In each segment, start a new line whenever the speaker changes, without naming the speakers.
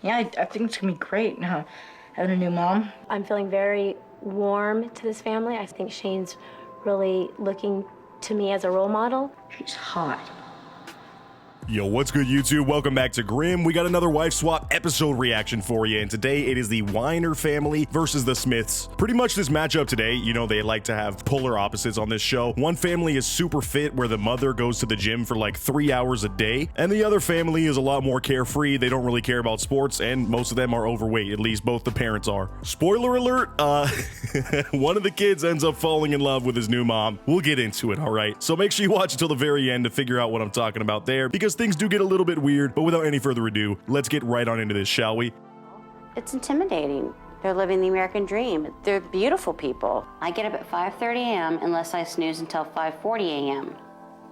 Yeah, I think it's gonna be great now, having a new mom.
I'm feeling very warm to this family. I think Shane's really looking to me as a role model.
She's hot.
Yo, what's good, YouTube? Welcome back to Grimm. We got another wife swap episode reaction for you, and today it is the Welner family versus the Smiths. Pretty much this matchup today, you know, they like to have polar opposites on this show. One family is super fit, where the mother goes to the gym for like 3 hours a day, and the other family is a lot more carefree. They don't really care about sports, and most of them are overweight, at least both the parents are. Spoiler alert, one of the kids ends up falling in love with his new mom. We'll get into it, all right? So make sure you watch until the very end to figure out what I'm talking about there, because things do get a little bit weird. But without any further ado, let's get right on into this, shall we?
It's intimidating. They're living the American dream. They're beautiful people. I get up at 5:30 a.m. unless I snooze until 5:40 a.m.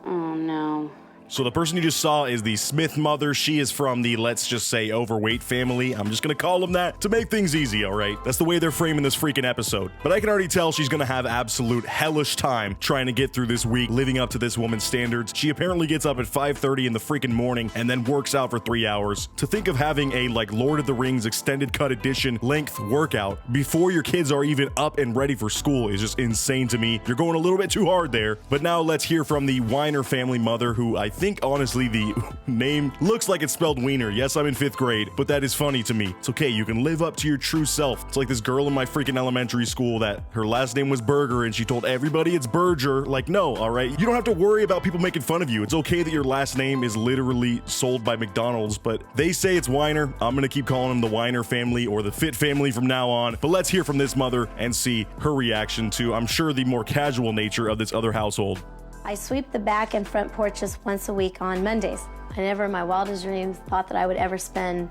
Oh no.
So the person you just saw is the Smith mother. She is from the, let's just say, overweight family. I'm just gonna call them that to make things easy, all right? That's the way they're framing this freaking episode. But I can already tell she's gonna have absolute hellish time trying to get through this week, living up to this woman's standards. She apparently gets up at 5:30 in the freaking morning and then works out for 3 hours. To think of having a, like, Lord of the Rings extended cut edition length workout before your kids are even up and ready for school is just insane to me. You're going a little bit too hard there. But now let's hear from the Welner family mother, who I think honestly the name looks like it's spelled Wiener. Yes, I'm in 5th grade, but that is funny to me. It's okay, you can live up to your true self. It's like this girl in my freaking elementary school that her last name was Berger and she told everybody it's Berger. Like, no, all right? You don't have to worry about people making fun of you. It's okay that your last name is literally sold by McDonald's, but they say it's Welner. I'm gonna keep calling them the Welner family or the Fit family from now on. But let's hear from this mother and see her reaction to, I'm sure, the more casual nature of this other household.
I sweep the back and front porches once a week on Mondays. I never in my wildest dreams thought that I would ever spend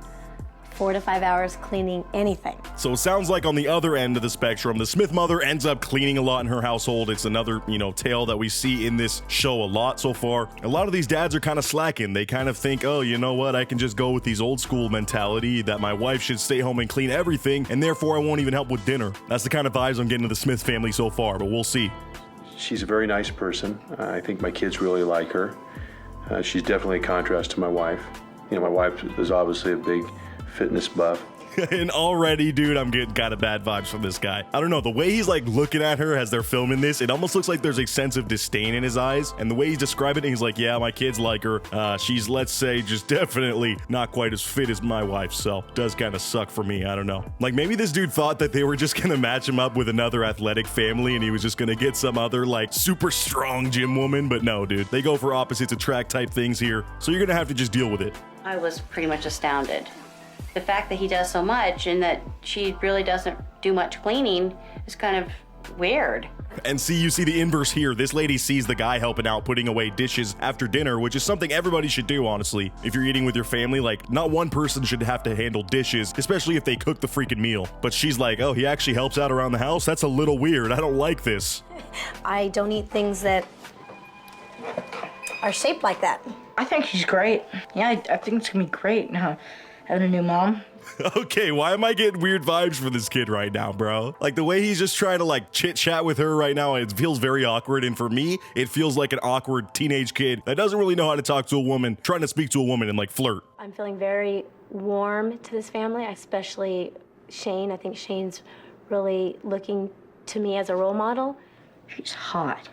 4 to 5 hours cleaning anything.
So it sounds like on the other end of the spectrum, the Smith mother ends up cleaning a lot in her household. It's another, you know, tale that we see in this show a lot so far. A lot of these dads are kind of slacking. They kind of think, oh, you know what? I can just go with these old school mentality that my wife should stay home and clean everything, and therefore I won't even help with dinner. That's the kind of vibes I'm getting to the Smith family so far, but we'll see.
She's a very nice person. I think my kids really like her. She's definitely a contrast to my wife. You know, my wife is obviously a big fitness buff.
And already, dude, I'm getting kind of bad vibes from this guy. I don't know, the way he's like looking at her as they're filming this, it almost looks like there's a sense of disdain in his eyes. And the way he's describing it, he's like, yeah, my kids like her. She's, let's say, just definitely not quite as fit as my wife. So does kind of suck for me. I don't know. Like, maybe this dude thought that they were just gonna match him up with another athletic family and he was just gonna get some other like super strong gym woman. But no, dude, they go for opposites attract type things here. So you're gonna have to just deal with it.
I was pretty much astounded. The fact that he does so much and that she really doesn't do much cleaning is kind of weird.
And see, you see the inverse here. This lady sees the guy helping out, putting away dishes after dinner, which is something everybody should do, honestly. If you're eating with your family, like, not one person should have to handle dishes, especially if they cook the freaking meal. But she's like, oh, he actually helps out around the house? That's a little weird. I don't like this.
I don't eat things that are shaped like that.
I think she's great. Yeah, I think it's gonna be great now, having a new mom.
Okay, why am I getting weird vibes for this kid right now, bro? Like, the way he's just trying to, like, chit-chat with her right now, it feels very awkward. And for me, it feels like an awkward teenage kid that doesn't really know how to talk to a woman, trying to speak to a woman and, like, flirt.
I'm feeling very warm to this family, especially Shane. I think Shane's really looking to me as a role model.
She's hot.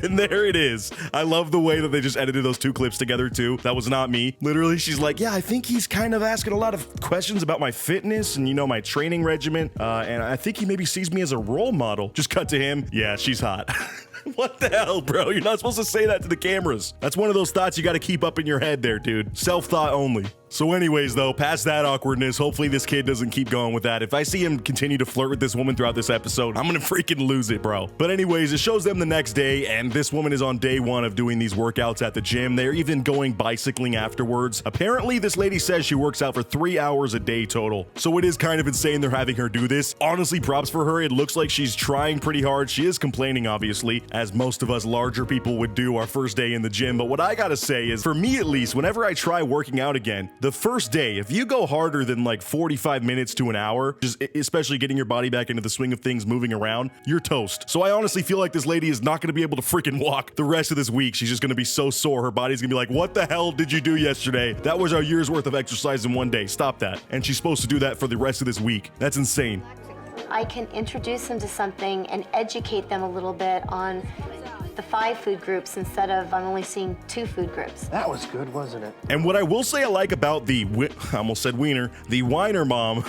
And there it is. I love the way that they just edited those two clips together too. That was not me. Literally, she's like, yeah, I think he's kind of asking a lot of questions about my fitness and, you know, my training regimen. And I think he maybe sees me as a role model. Just cut to him. Yeah, she's hot. What the hell, bro? You're not supposed to say that to the cameras. That's one of those thoughts you got to keep up in your head there, dude. Self-thought only. So anyways, though, past that awkwardness, hopefully this kid doesn't keep going with that. If I see him continue to flirt with this woman throughout this episode, I'm gonna freaking lose it, bro. But anyways, it shows them the next day, and this woman is on day 1 of doing these workouts at the gym. They're even going bicycling afterwards. Apparently, this lady says she works out for 3 hours a day total. So it is kind of insane they're having her do this. Honestly, props for her. It looks like she's trying pretty hard. She is complaining, obviously. as most of us larger people would do our first day in the gym. But what I gotta say is, for me at least, whenever I try working out again, the first day, if you go harder than like 45 minutes to an hour, just especially getting your body back into the swing of things, moving around, you're toast. So I honestly feel like this lady is not gonna be able to freaking walk the rest of this week. She's just gonna be so sore. Her body's gonna be like, what the hell did you do yesterday? That was our year's worth of exercise in one day. Stop that. And she's supposed to do that for the rest of this week. That's insane.
I can introduce them to something and educate them a little bit on the 5 food groups instead of I'm only seeing 2 food groups.
That was good, wasn't it?
And what I will say I like about the, I almost said wiener, the whiner mom,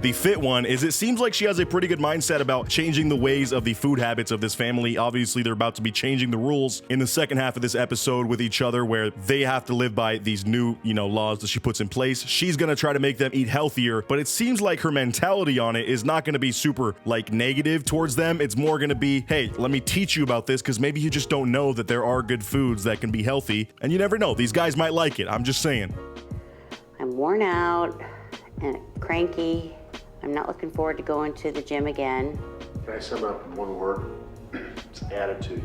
the fit one, is it seems like she has a pretty good mindset about changing the ways of the food habits of this family. Obviously, they're about to be changing the rules in the second half of this episode with each other, where they have to live by these new, laws that she puts in place. She's gonna try to make them eat healthier, but it seems like her mentality on it is not gonna be super, negative towards them. It's more gonna be, hey, let me teach you about this, because maybe you just don't know that there are good foods that can be healthy, and you never know. These guys might like it. I'm just saying.
I'm worn out and cranky. I'm not looking forward to going to the gym again.
Can I sum up in one word? It's attitude.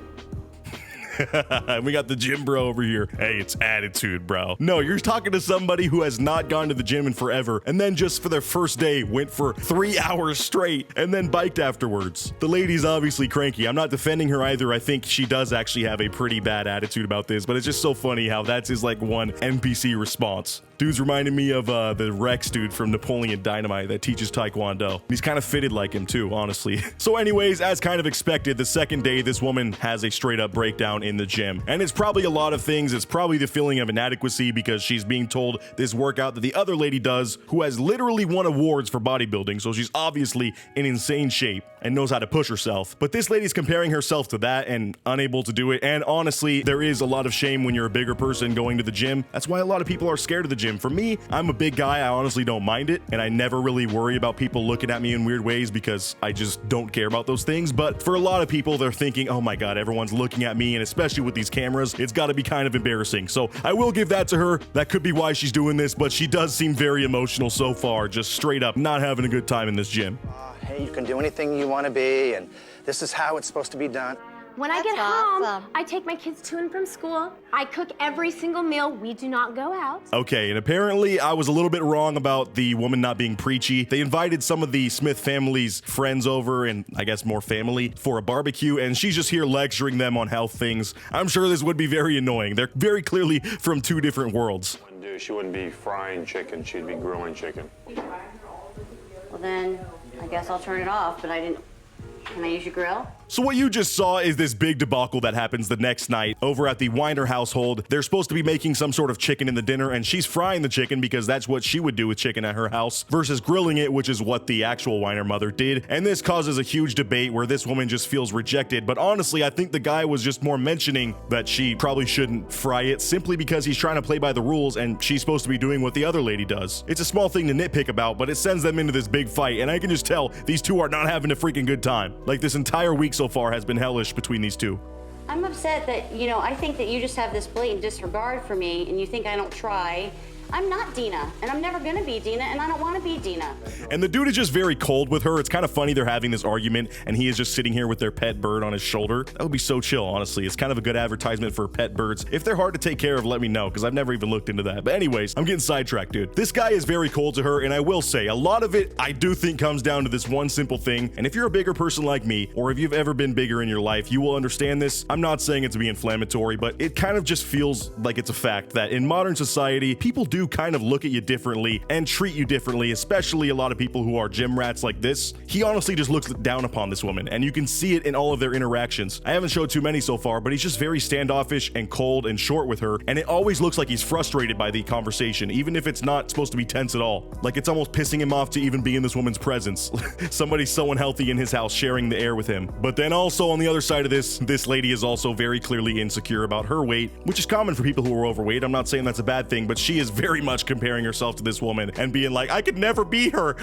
We got the gym bro over here. Hey, it's attitude, bro. No, you're talking to somebody who has not gone to the gym in forever, and then just for their first day went for 3 hours straight and then biked afterwards. The lady's obviously cranky. I'm not defending her either. I think she does actually have a pretty bad attitude about this, but it's just so funny how that's his one NPC response. Dude's reminding me of the Rex dude from Napoleon Dynamite that teaches Taekwondo. He's kind of fitted like him too, honestly. So anyways, as kind of expected, the second day, this woman has a straight up breakdown in the gym. And it's probably a lot of things. It's probably the feeling of inadequacy because she's being told this workout that the other lady does, who has literally won awards for bodybuilding. So she's obviously in insane shape and knows how to push herself. But this lady's comparing herself to that and unable to do it. And honestly, there is a lot of shame when you're a bigger person going to the gym. That's why a lot of people are scared of the gym. For me, I'm a big guy. I honestly don't mind it. And I never really worry about people looking at me in weird ways because I just don't care about those things. But for a lot of people, they're thinking, oh my God, everyone's looking at me. And especially with these cameras, it's got to be kind of embarrassing. So I will give that to her. That could be why she's doing this, but she does seem very emotional so far, just straight up not having a good time in this gym.
Hey, you can do anything you want to be, and this is how it's supposed to be done.
When I get home, I take my kids to and from school. I cook every single meal. We do not go out.
Okay, and apparently I was a little bit wrong about the woman not being preachy. They invited some of the Smith family's friends over, and I guess more family, for a barbecue, and she's just here lecturing them on health things. I'm sure this would be very annoying. They're very clearly from two different worlds.
She wouldn't be frying chicken, she'd be grilling chicken.
Well then, I guess I'll turn it off, but can I use your grill?
So what you just saw is this big debacle that happens the next night over at the Welner household. They're supposed to be making some sort of chicken in the dinner, and she's frying the chicken because that's what she would do with chicken at her house versus grilling it, which is what the actual Welner mother did. And this causes a huge debate where this woman just feels rejected. But honestly, I think the guy was just more mentioning that she probably shouldn't fry it simply because he's trying to play by the rules and she's supposed to be doing what the other lady does. It's a small thing to nitpick about, but it sends them into this big fight, and I can just tell these two are not having a freaking good time. Like, this entire week so far has been hellish between these two.
I'm upset that, I think that you just have this blatant disregard for me and you think I don't try. I'm not Dina, and I'm never gonna be Dina, and I don't wanna be Dina.
And the dude is just very cold with her. It's kind of funny they're having this argument, and he is just sitting here with their pet bird on his shoulder. That would be so chill, honestly. It's kind of a good advertisement for pet birds. If they're hard to take care of, let me know, because I've never even looked into that. But anyways, I'm getting sidetracked, dude. This guy is very cold to her, and I will say, a lot of it, I do think comes down to this one simple thing. And if you're a bigger person like me, or if you've ever been bigger in your life, you will understand this. I'm not saying it to be inflammatory, but it kind of just feels like it's a fact that in modern society, people do kind of look at you differently and treat you differently, especially a lot of people who are gym rats like this. He honestly just looks down upon this woman, and you can see it in all of their interactions. I haven't showed too many so far, but he's just very standoffish and cold and short with her, and it always looks like he's frustrated by the conversation, even if it's not supposed to be tense at all. Like, it's almost pissing him off to even be in this woman's presence. Somebody so unhealthy in his house sharing the air with him. But then also on the other side of this lady is also very clearly insecure about her weight, which is common for people who are overweight. I'm not saying that's a bad thing, but she is very much comparing herself to this woman and being like, I could never be her.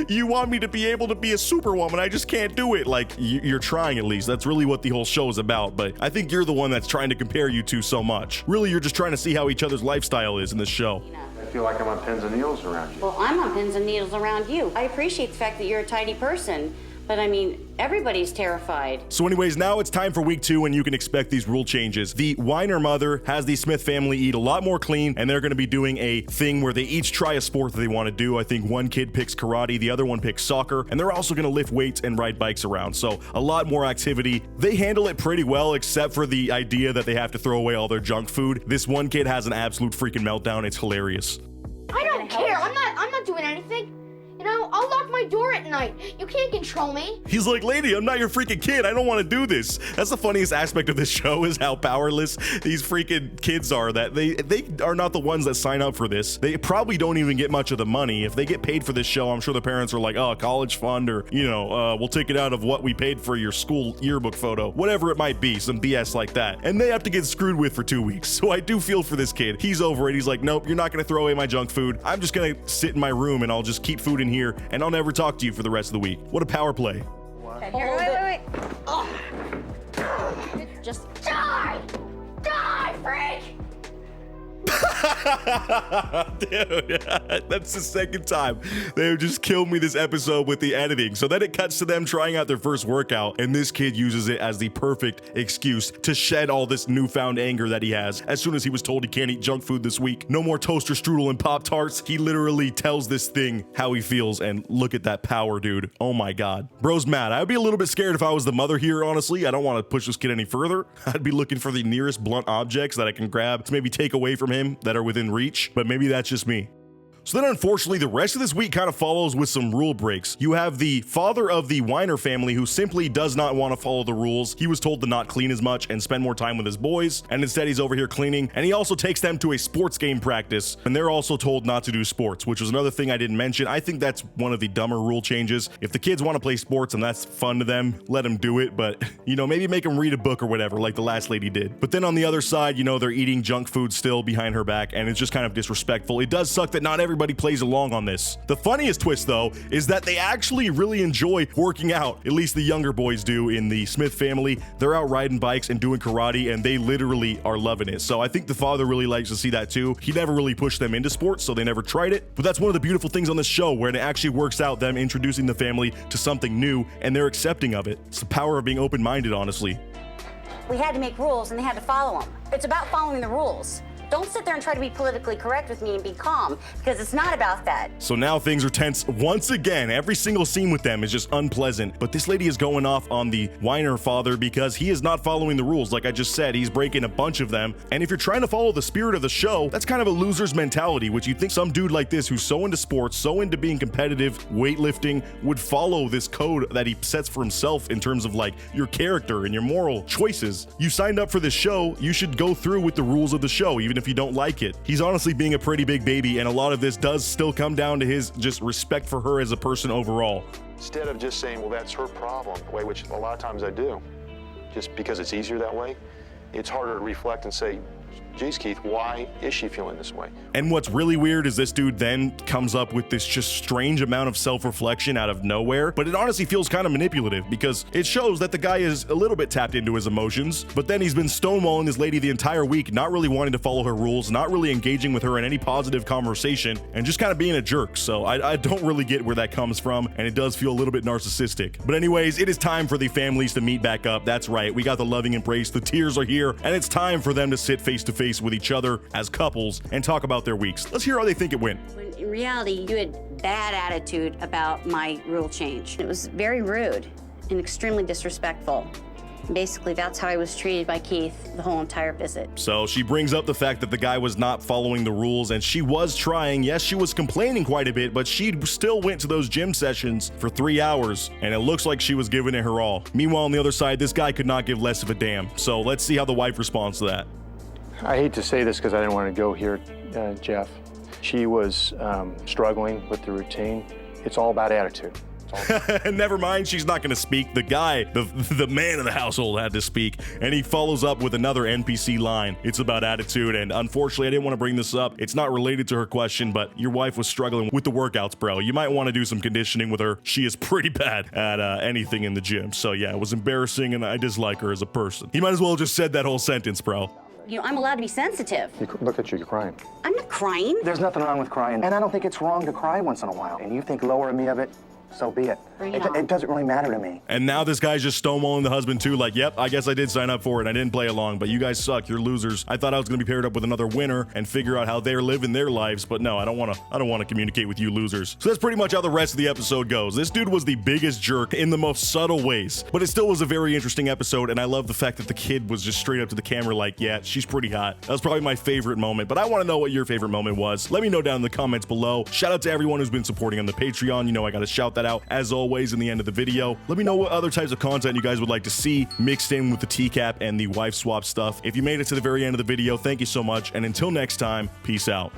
You want me to be able to be a superwoman, I just can't do it. Like, you're trying at least. That's really what the whole show is about, but I think you're the one that's trying to compare you two so much. Really, you're just trying to see how each other's lifestyle is in this show.
I feel like I'm on pins and needles around you.
Well, I'm on pins and needles around you. I appreciate the fact that you're a tidy person, But I mean, everybody's terrified.
So anyways, now it's time for week 2 and you can expect these rule changes. The Welner mother has the Smith family eat a lot more clean, and they're going to be doing a thing where they each try a sport that they want to do. I think one kid picks karate, the other one picks soccer, and they're also going to lift weights and ride bikes around. So a lot more activity. They handle it pretty well, except for the idea that they have to throw away all their junk food. This one kid has an absolute freaking meltdown. It's hilarious.
I don't care. I'm not doing anything. You know, I'll lock my door at night. You can't control me.
He's like, lady, I'm not your freaking kid. I don't want to do this. That's the funniest aspect of this show, is how powerless these freaking kids are, that they are not the ones that sign up for this. They probably don't even get much of the money. If they get paid for this show, I'm sure the parents are like, oh, college fund, or, you know, we'll take it out of what we paid for your school yearbook photo, whatever it might be, some BS like that. And they have to get screwed with for 2 weeks. So I do feel for this kid. He's over it. He's like, nope, you're not going to throw away my junk food. I'm just going to sit in my room and I'll just keep food in here and I'll never talk to you for the rest of the week. What a power play.
Okay, wait. Oh. Just die! Die, freak!
Dude, that's the second time they have just killed me this episode with the editing. So then it cuts to them trying out their first workout, and this kid uses it as the perfect excuse to shed all this newfound anger that he has. As soon as he was told he can't eat junk food this week, no more toaster strudel and Pop-Tarts, he literally tells this thing how he feels, and look at that power, dude. Oh my god. Bro's mad. I'd be a little bit scared if I was the mother here, honestly. I don't want to push this kid any further. I'd be looking for the nearest blunt objects that I can grab to maybe take away from him that are within reach, but maybe that's just me. So then unfortunately, the rest of this week kind of follows with some rule breaks. You have the father of the Welner family who simply does not want to follow the rules. He was told to not clean as much and spend more time with his boys, and instead he's over here cleaning, and he also takes them to a sports game practice, and they're also told not to do sports, which was another thing I didn't mention. I think that's one of the dumber rule changes. If the kids want to play sports and that's fun to them, let them do it, but, you know, maybe make them read a book or whatever, like the last lady did. But then on the other side, you know, they're eating junk food still behind her back, and it's just kind of disrespectful. It does suck that not everybody plays along on this. The funniest twist, though, is that they actually really enjoy working out. At least the younger boys do in the Smith family. They're out riding bikes and doing karate, and they literally are loving it. So I think the father really likes to see that too. He never really pushed them into sports, so they never tried it. But that's one of the beautiful things on this show, where it actually works out, them introducing the family to something new, and they're accepting of it. It's the power of being open-minded, honestly.
We had to make rules and they had to follow them. It's about following the rules. Don't sit there and try to be politically correct with me and be calm, because it's not about that.
So now things are tense once again. Every single scene with them is just unpleasant. But this lady is going off on the Welner father because he is not following the rules. Like I just said, he's breaking a bunch of them. And if you're trying to follow the spirit of the show, that's kind of a loser's mentality, which you'd think some dude like this who's so into sports, so into being competitive, weightlifting, would follow this code that he sets for himself in terms of like your character and your moral choices. You signed up for this show, you should go through with the rules of the show, even if you don't like it. He's honestly being a pretty big baby, and a lot of this does still come down to his just respect for her as a person overall.
Instead of just saying, well, that's her problem, the way which a lot of times I do, just because it's easier that way, it's harder to reflect and say, geez, Keith, why is she feeling this way?
And what's really weird is this dude then comes up with this just strange amount of self-reflection out of nowhere, but it honestly feels kind of manipulative because it shows that the guy is a little bit tapped into his emotions, but then he's been stonewalling this lady the entire week, not really wanting to follow her rules, not really engaging with her in any positive conversation, and just kind of being a jerk. So I don't really get where that comes from, and it does feel a little bit narcissistic. But anyways, it is time for the families to meet back up. That's right, we got the loving embrace, the tears are here, and it's time for them to sit face to face with each other as couples and talk about their weeks. Let's hear how they think it went.
When in reality, you had bad attitude about my rule change. It was very rude and extremely disrespectful. Basically, that's how I was treated by Keith the whole entire visit.
So she brings up the fact that the guy was not following the rules, and she was trying. Yes, she was complaining quite a bit, but she still went to those gym sessions for 3 hours, and it looks like she was giving it her all. Meanwhile, on the other side, this guy could not give less of a damn. So let's see how the wife responds to that.
I hate to say this because I didn't want to go here, Jeff. She was struggling with the routine. It's all about attitude.
Never mind, she's not going to speak. The guy, the man of the household had to speak, and he follows up with another NPC line. It's about attitude, and unfortunately, I didn't want to bring this up. It's not related to her question, but your wife was struggling with the workouts, bro. You might want to do some conditioning with her. She is pretty bad at anything in the gym. So yeah, it was embarrassing, and I dislike her as a person. He might as well have just said that whole sentence, bro.
You know, I'm allowed to be sensitive.
Look at you, you're crying.
I'm not crying.
There's nothing wrong with crying, and I don't think it's wrong to cry once in a while. And you think lower of me of it, so be it.
Bring it on.
It doesn't really matter to me.
And now this guy's just stonewalling the husband too, like, yep, I guess I did sign up for it. I didn't play along, but you guys suck. You're losers. I thought I was gonna be paired up with another winner and figure out how they're living their lives, but no, I don't wanna communicate with you losers. So that's pretty much how the rest of the episode goes. This dude was the biggest jerk in the most subtle ways, but it still was a very interesting episode, and I love the fact that the kid was just straight up to the camera like, yeah, she's pretty hot. That was probably my favorite moment, but I wanna know what your favorite moment was. Let me know down in the comments below. Shout out to everyone who's been supporting on the Patreon. You know I gotta shout that out as always in the end of the video. Let me know what other types of content you guys would like to see mixed in with the TCAP and the wife swap stuff. If you made it to the very end of the video, thank you so much, and until next time, peace out.